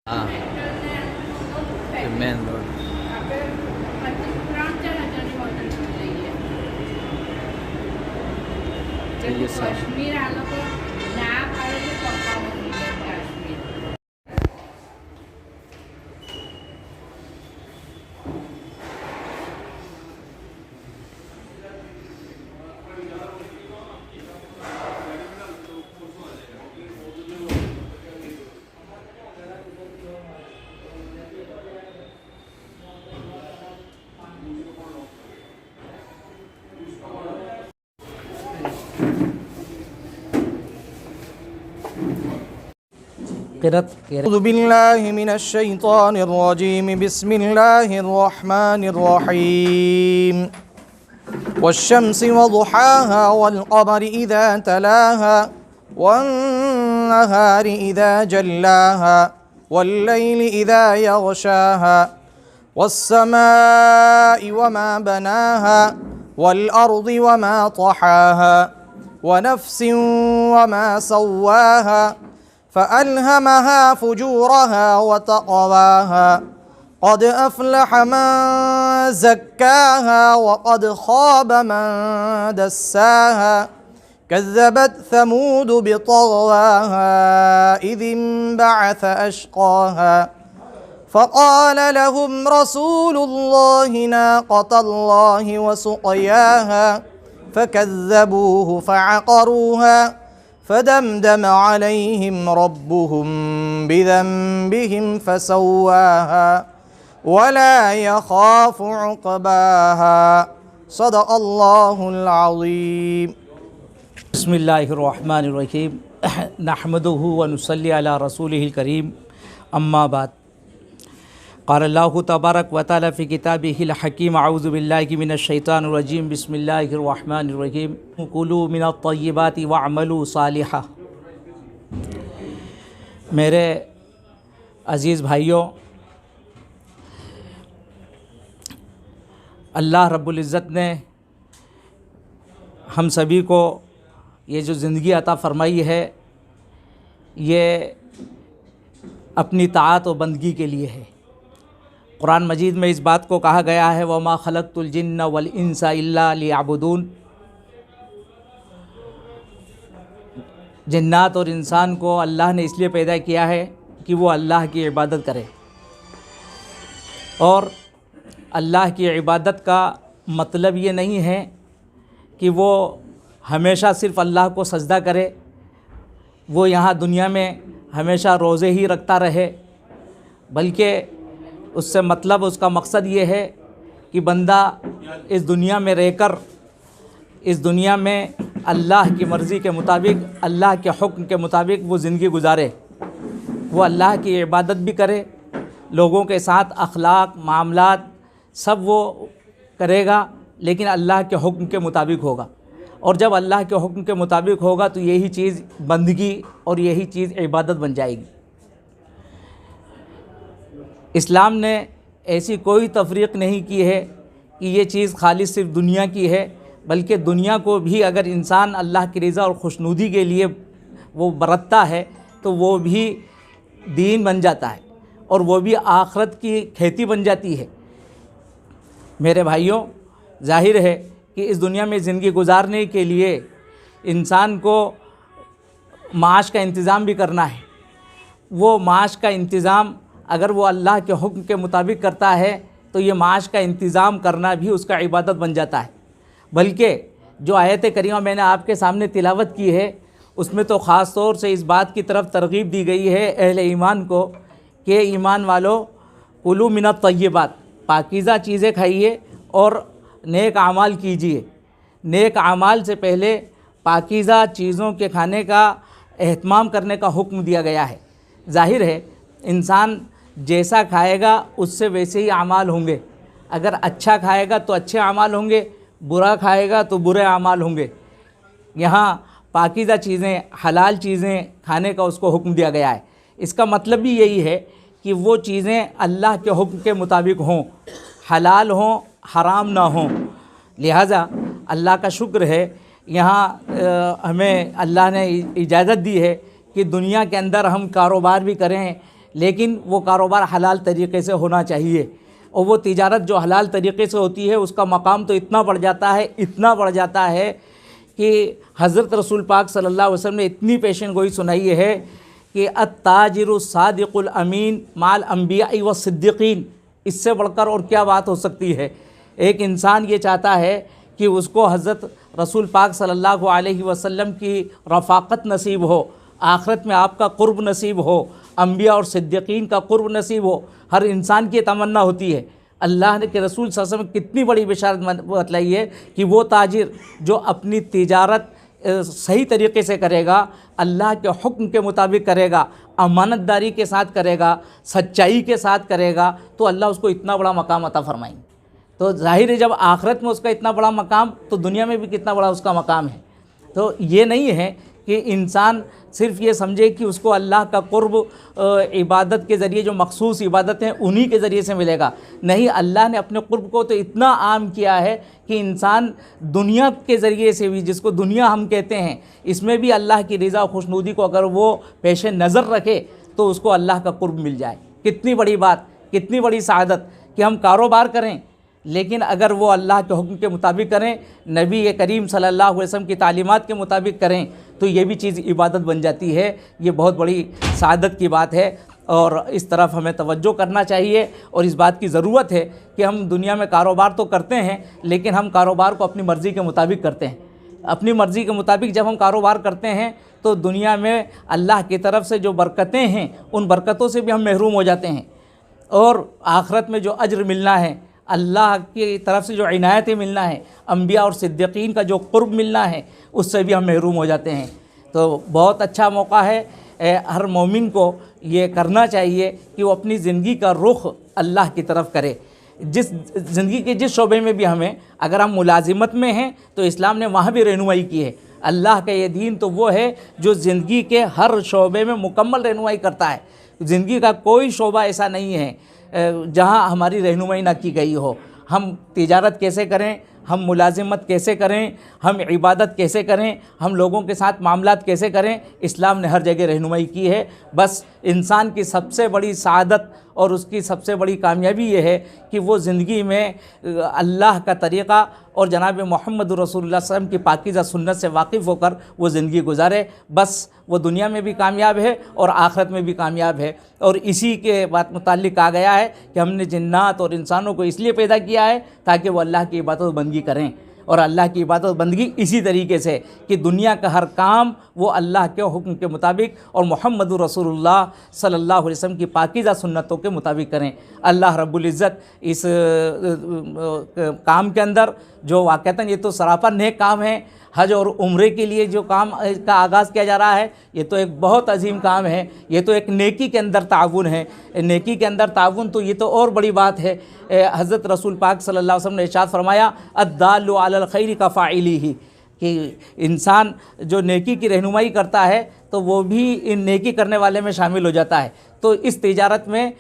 Ah, main road. Yes, sir. Kashmir આ લોકો ના પાડે છે પપ્પાનું કાશ્મીર. أعوذ بالله من الشيطان الرجيم بسم الله الرحمن الرحيم والشمس وضحاها والقمر إذا تلاها والنهار إذا جلاها والليل إذا يغشاها والسماء وما بناها والأرض وما طحاها ونفس وما سواها فألهمها فجورها وتقواها قد أفلح من زكاها وقد خاب من دساها كذبت ثمود بطغواها إذ انبعث أشقاها فقال لهم رسول الله ناقة الله وسقياها فكذبوه فعقروها فدمدم عليهم ربهم بذنبهم فسواها ولا يخاف عقباها صدق الله العظيم. بسم الله الرحمن الرحيم نحمده ونصلي على رسوله الكريم اما بعد قال الله تبارك وتعالى في كتابه الحكيم اعوذ بالله من الشيطان الرجيم بسم الله الرحمن الرحيم كلوا من الطيبات واعملوا صالحا. میرے عزیز بھائیوں، اللہ رب العزت نے ہم سبھی کو یہ جو زندگی عطا فرمائی ہے یہ اپنی طاعت و بندگی کے لیے ہے. قرآن مجید میں اس بات کو کہا گیا ہے وَمَا خَلَقْتُ الْجِنَّ وَالْإِنسَ إِلَّا لِيَعْبُدُونَ. جنات اور انسان کو اللہ نے اس لیے پیدا کیا ہے کہ وہ اللہ کی عبادت کرے، اور اللہ کی عبادت کا مطلب یہ نہیں ہے کہ وہ ہمیشہ صرف اللہ کو سجدہ کرے، وہ یہاں دنیا میں ہمیشہ روزے ہی رکھتا رہے، بلکہ اس سے مطلب اس کا مقصد یہ ہے کہ بندہ اس دنیا میں رہ کر اس دنیا میں اللہ کی مرضی کے مطابق، اللہ کے حکم کے مطابق وہ زندگی گزارے، وہ اللہ کی عبادت بھی کرے، لوگوں کے ساتھ اخلاق معاملات سب وہ کرے گا لیکن اللہ کے حکم کے مطابق ہوگا. اور جب اللہ کے حکم کے مطابق ہوگا تو یہی چیز بندگی اور یہی چیز عبادت بن جائے گی. اسلام نے ایسی کوئی تفریق نہیں کی ہے کہ یہ چیز خالص صرف دنیا کی ہے، بلکہ دنیا کو بھی اگر انسان اللہ کی رضا اور خوشنودی کے لیے وہ برتتا ہے تو وہ بھی دین بن جاتا ہے اور وہ بھی آخرت کی کھیتی بن جاتی ہے. میرے بھائیوں، ظاہر ہے کہ اس دنیا میں زندگی گزارنے کے لیے انسان کو معاش کا انتظام بھی کرنا ہے. وہ معاش کا انتظام اگر وہ اللہ کے حکم کے مطابق کرتا ہے تو یہ معاش کا انتظام کرنا بھی اس کا عبادت بن جاتا ہے. بلکہ جو آیت کریمہ میں نے آپ کے سامنے تلاوت کی ہے اس میں تو خاص طور سے اس بات کی طرف ترغیب دی گئی ہے اہل ایمان کو کہ ایمان والو کلوا من الطیبات، پاکیزہ چیزیں کھائیے اور نیک اعمال کیجیے. نیک اعمال سے پہلے پاکیزہ چیزوں کے کھانے کا اہتمام کرنے کا حکم دیا گیا ہے. ظاہر ہے انسان جیسا کھائے گا اس سے ویسے ہی اعمال ہوں گے. اگر اچھا کھائے گا تو اچھے اعمال ہوں گے، برا کھائے گا تو برے اعمال ہوں گے. یہاں پاکیزہ چیزیں، حلال چیزیں کھانے کا اس کو حکم دیا گیا ہے. اس کا مطلب بھی یہی ہے کہ وہ چیزیں اللہ کے حکم کے مطابق ہوں، حلال ہوں، حرام نہ ہوں. لہٰذا اللہ کا شکر ہے یہاں ہمیں اللہ نے اجازت دی ہے کہ دنیا کے اندر ہم کاروبار بھی کریں، لیکن وہ کاروبار حلال طریقے سے ہونا چاہیے، اور وہ تجارت جو حلال طریقے سے ہوتی ہے اس کا مقام تو اتنا بڑھ جاتا ہے کہ حضرت رسول پاک صلی اللہ علیہ وسلم نے اتنی پیشن گوئی سنائی ہے کہ التاجر الصادق الامین مع الانبیاء والصدیقین، اس سے بڑھ کر اور کیا بات ہو سکتی ہے؟ ایک انسان یہ چاہتا ہے کہ اس کو حضرت رسول پاک صلی اللہ علیہ وسلم کی رفاقت نصیب ہو، آخرت میں آپ کا قرب نصیب ہو، انبیاء اور صدیقین کا قرب نصیب ہو، ہر انسان کی تمنا ہوتی ہے۔ اللہ نے کہ رسول صلی اللہ علیہ وسلم کتنی بڑی بشارت بتلائی ہے کہ وہ تاجر جو اپنی تجارت صحیح طریقے سے کرے گا، اللہ کے حکم کے مطابق کرے گا، امانت داری کے ساتھ کرے گا، سچائی کے ساتھ کرے گا، تو اللہ اس کو اتنا بڑا مقام عطا فرمائیں۔ تو ظاہر ہے جب آخرت میں اس کا اتنا بڑا مقام تو دنیا میں بھی کتنا بڑا اس کا مقام ہے۔ تو یہ نہیں ہے کہ انسان صرف یہ سمجھے کہ اس کو اللہ کا قرب عبادت کے ذریعے، جو مخصوص عبادت ہیں انہی کے ذریعے سے ملے گا، نہیں، اللہ نے اپنے قرب کو تو اتنا عام کیا ہے کہ انسان دنیا کے ذریعے سے بھی، جس کو دنیا ہم کہتے ہیں، اس میں بھی اللہ کی رضا و خوشنودی کو اگر وہ پیش نظر رکھے تو اس کو اللہ کا قرب مل جائے۔ کتنی بڑی بات، کتنی بڑی سعادت کہ ہم کاروبار کریں لیکن اگر وہ اللہ کے حکم کے مطابق کریں، نبی کریم صلی اللہ علیہ وسلم کی تعلیمات کے مطابق کریں، تو یہ بھی چیز عبادت بن جاتی ہے۔ یہ بہت بڑی سعادت کی بات ہے، اور اس طرف ہمیں توجہ کرنا چاہیے، اور اس بات کی ضرورت ہے کہ ہم دنیا میں کاروبار تو کرتے ہیں لیکن ہم کاروبار کو اپنی مرضی کے مطابق کرتے ہیں۔ اپنی مرضی کے مطابق جب ہم کاروبار کرتے ہیں تو دنیا میں اللہ کی طرف سے جو برکتیں ہیں ان برکتوں سے بھی ہم محروم ہو جاتے ہیں، اور آخرت میں جو اجر ملنا ہے، اللہ کی طرف سے جو عنایتیں ملنا ہے، انبیاء اور صدیقین کا جو قرب ملنا ہے، اس سے بھی ہم محروم ہو جاتے ہیں۔ تو بہت اچھا موقع ہے، ہر مومن کو یہ کرنا چاہیے کہ وہ اپنی زندگی کا رخ اللہ کی طرف کرے۔ جس زندگی کے جس شعبے میں بھی ہمیں، اگر ہم ملازمت میں ہیں تو اسلام نے وہاں بھی رہنمائی کی ہے۔ اللہ کا یہ دین تو وہ ہے جو زندگی کے ہر شعبے میں مکمل رہنمائی کرتا ہے۔ زندگی کا کوئی شعبہ ایسا نہیں ہے جہاں ہماری رہنمائی نہ کی گئی ہو۔ ہم تجارت کیسے کریں، ہم ملازمت کیسے کریں، ہم عبادت کیسے کریں، ہم لوگوں کے ساتھ معاملات کیسے کریں، اسلام نے ہر جگہ رہنمائی کی ہے۔ بس انسان کی سب سے بڑی سعادت اور اس کی سب سے بڑی کامیابی یہ ہے کہ وہ زندگی میں اللہ کا طریقہ اور جناب محمد رسول اللہ صلی اللہ علیہ وسلم کی پاکیزہ سنت سے واقف ہو کر وہ زندگی گزارے۔ بس وہ دنیا میں بھی کامیاب ہے اور آخرت میں بھی کامیاب ہے۔ اور اسی کے بات متعلق کہا گیا ہے کہ ہم نے جنات اور انسانوں کو اس لیے پیدا کیا ہے تاکہ وہ اللہ کی عبادت و بندگی کریں، اور اللہ کی عبادت و بندگی اسی طریقے سے کہ دنیا کا ہر کام وہ اللہ کے حکم کے مطابق اور محمد رسول اللہ صلی اللہ علیہ وسلم کی پاکیزہ سنتوں کے مطابق کریں۔ اللہ رب العزت اس کام کے اندر جو واقعتاً یہ تو سراپا نیک کام ہے، حج اور عمرے کے لیے جو کام کا آغاز کیا جا رہا ہے، یہ تو ایک بہت عظیم کام ہے، یہ تو ایک نیکی کے اندر تعاون ہے۔ نیکی کے اندر تعاون تو یہ تو اور بڑی بات ہے۔ حضرت رسول پاک صلی اللہ علیہ وسلم نے ارشاد فرمایا الدال علی الخیر کفاعلہ، کہ انسان جو نیکی کی رہنمائی کرتا ہے تو وہ بھی ان نیکی کرنے والے میں شامل ہو جاتا ہے۔ تو اس تجارت میں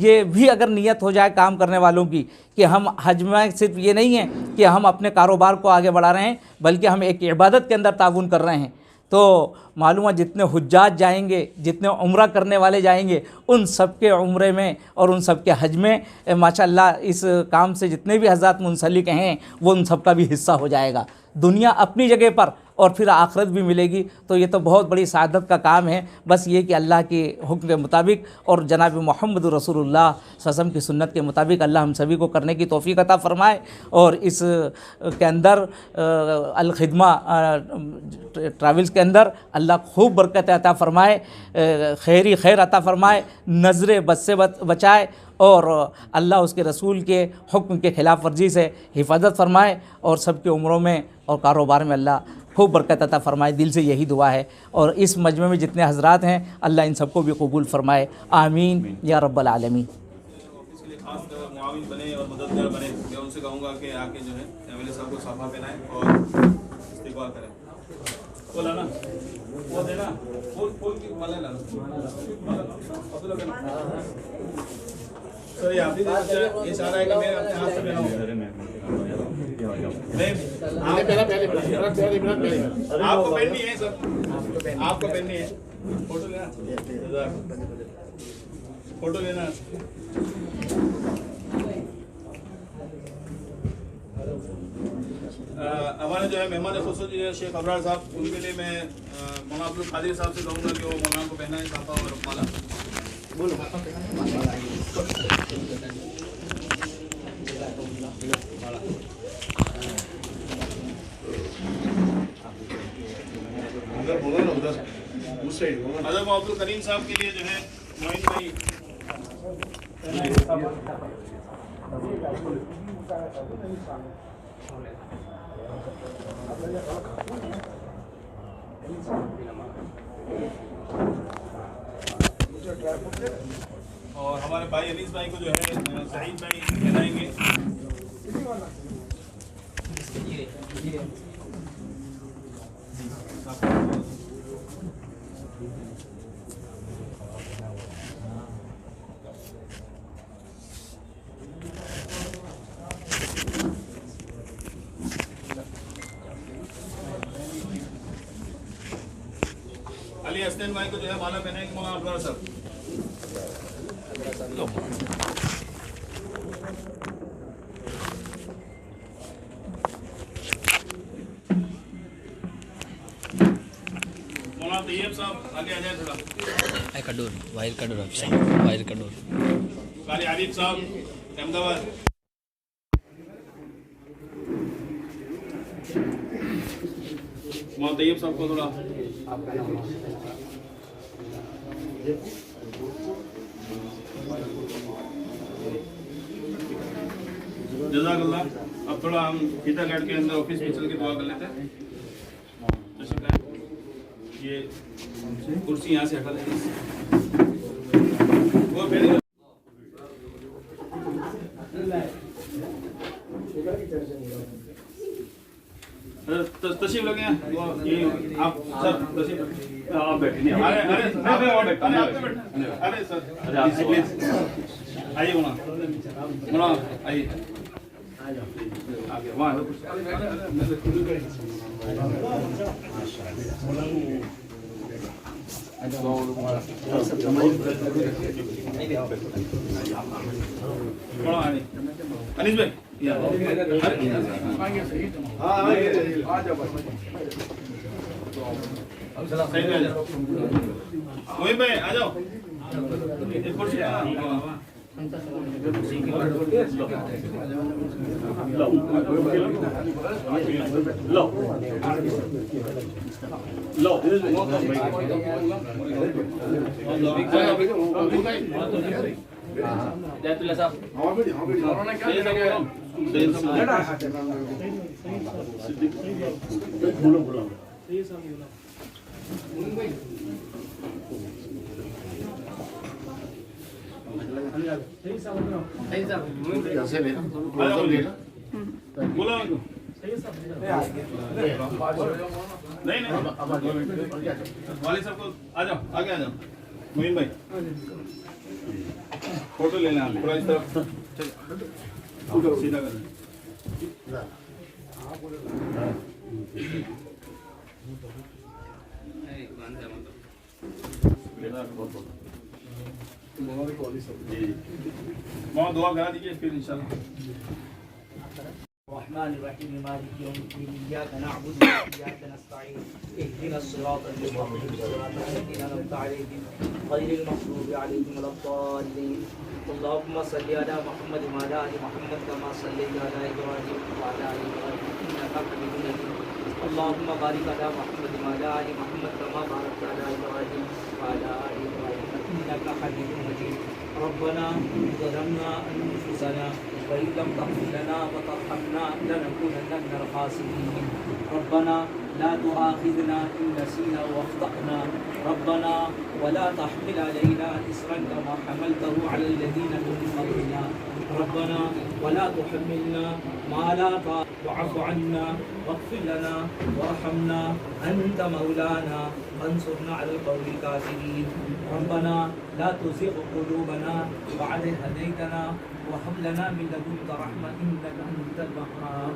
یہ بھی اگر نیت ہو جائے کام کرنے والوں کی کہ ہم حج میں صرف یہ نہیں ہے کہ ہم اپنے کاروبار کو آگے بڑھا رہے ہیں بلکہ ہم ایک عبادت کے اندر تعاون کر رہے ہیں، تو معلوم ہے جتنے حجاج جائیں گے، جتنے عمرہ کرنے والے جائیں گے، ان سب کے عمرے میں اور ان سب کے حج میں ماشاءاللہ اس کام سے جتنے بھی حضرات منسلک ہیں وہ ان سب کا بھی حصہ ہو جائے گا۔ دنیا اپنی جگہ پر اور پھر آخرت بھی ملے گی، تو یہ تو بہت بڑی سعادت کا کام ہے۔ بس یہ کہ اللہ کے حکم کے مطابق اور جناب محمد رسول اللہ صلی اللہ علیہ وسلم کی سنت کے مطابق اللہ ہم سبھی کو کرنے کی توفیق عطا فرمائے، اور اس کے اندر الخدمہ ٹریولز کے اندر اللہ خوب برکت عطا فرمائے، خیری خیر عطا فرمائے، نظر بد سے بچائے، اور اللہ اس کے رسول کے حکم کے خلاف ورزی سے حفاظت فرمائے، اور سب کے عمروں میں اور کاروبار میں اللہ خوب برکت عطا فرمائے۔ دل سے یہی دعا ہے، اور اس مجمع میں جتنے حضرات ہیں اللہ ان سب کو بھی قبول فرمائے، آمین یا رب العالمین۔ اس کے لیے خاص معاون بنے اور مددگار بنے، میں ان سے کہوں گا کہ آ کے جو ہے ایم ایل اے صاحب کو صافہ پہنائیں اور استقبال کریں۔ وہ لانا، وہ دینا، پھول کی مالیں لانا۔ سر یہ آپ ہی یہ چاہ رہا ہے کہ میں اپنے ہاتھ سے پہناؤں۔ آپ کو پہننی ہے سر، آپ کو پہننی ہے، فوٹو لینا۔ فوٹو لینا. ہمارے جو ہے مہمان خصوصی جو ہے شیخ ابرار صاحب, ان کے لیے میں مولانا عبد القادر صاحب سے کہوں گا کہ وہ مولانا کو پہنائیں صافہ اور مالا. بولو. حضرت عبد الکریم صاحب کے لیے جو ہے معین بھائی اور ہمارے بھائی انیس بھائی کو جو ہے سعید بھائی کہلائیں گے. علی حسنین بھائی کو جو ہے مالا پہنائیں گے مولانا ابرار صاحب. مولانا طیب صاحب آگے آ جائیں تھوڑا. قاری عابد صاحب احمد آباد. مولانا طیب صاحب کو تھوڑا. جزاک اللہ. اب تھوڑا ہم فیتا گارڈ کے اندر آفس میں چل کے دعا کر لیتے ہیں. یہ کرسی یہاں سے ہٹا دیں. وہ پہلے تشریف لگے ہیں آپ سر. تشریف آپ بیٹھے. ارے سر آئیے مولانا آئیے. انیس بھائی وہی بھائی آ جاؤ. نہیں والد صاحب کو آ جاؤ, آگے آ جاؤ. معین بھائی فوٹو لینا تھوڑا اس طرف سیدھا کر. وہاں دعا کرا دیجیے پھر انشاءاللہ. الرحمن الرحيم مالك يوم الدين إياك نعبد وإياك نستعين اهدنا الصراط المستقيم صراط الذين أنعمت عليهم غير المغضوب عليهم ولا الضالين. اللهم صل على محمد وعلى آل محمد كما صليت على إبراهيم وعلى آل إبراهيم إنك حميد مجيد. اللهم بارك على محمد وعلى آل محمد كما باركت على إبراهيم وعلى آل إبراهيم إنك حميد مجيد. ربنا ظلمنا أنفسنا وإن لم تغفر لنا وترحمنا لنكونن من الخاسرين. ربنا لا تؤاخذنا إن نسينا وأخطأنا. ربنا ولا تحمل علينا إصرا كما حملته على الذين من قبلنا. ربنا ولا تحملنا ما لا طاقة. واعف عنا واغفر لنا وارحمنا أنت مولانا فانصرنا على القوم الكافرين. ربنا لا تزغ قلوبنا بعد إذ هديتنا وهب لنا من لدنك رحمة إنك أنت الوهاب.